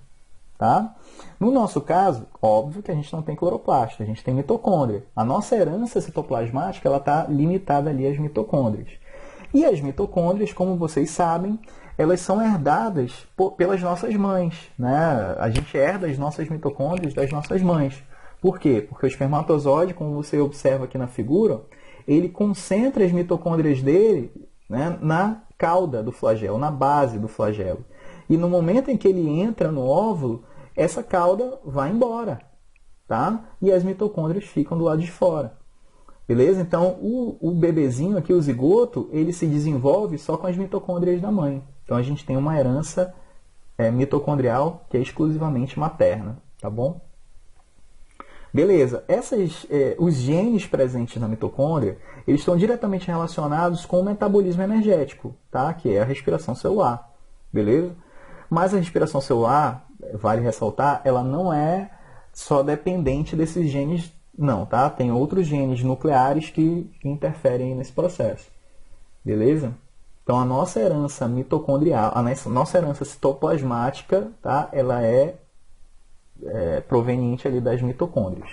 Tá? No nosso caso, óbvio que a gente não tem cloroplasto, a gente tem mitocôndria. A nossa herança citoplasmática está limitada ali às mitocôndrias. E as mitocôndrias, como vocês sabem, elas são herdadas pelas nossas mães. Né? A gente herda as nossas mitocôndrias das nossas mães. Por quê? Porque o espermatozoide, como você observa aqui na figura, ele concentra as mitocôndrias dele, né, na cauda do flagelo, na base do flagelo. E no momento em que ele entra no óvulo, essa cauda vai embora, tá? E as mitocôndrias ficam do lado de fora. Beleza? Então, o bebezinho aqui, o zigoto, ele se desenvolve só com as mitocôndrias da mãe. Então, a gente tem uma herança mitocondrial, que é exclusivamente materna, tá bom? Beleza, os genes presentes na mitocôndria, eles estão diretamente relacionados com o metabolismo energético, tá? Que é a respiração celular, beleza? Mas a respiração celular, vale ressaltar, ela não é só dependente desses genes, não, tá? Tem outros genes nucleares que interferem nesse processo, beleza? Então a nossa herança mitocondrial, a nossa herança citoplasmática, tá? Ela é proveniente ali das mitocôndrias.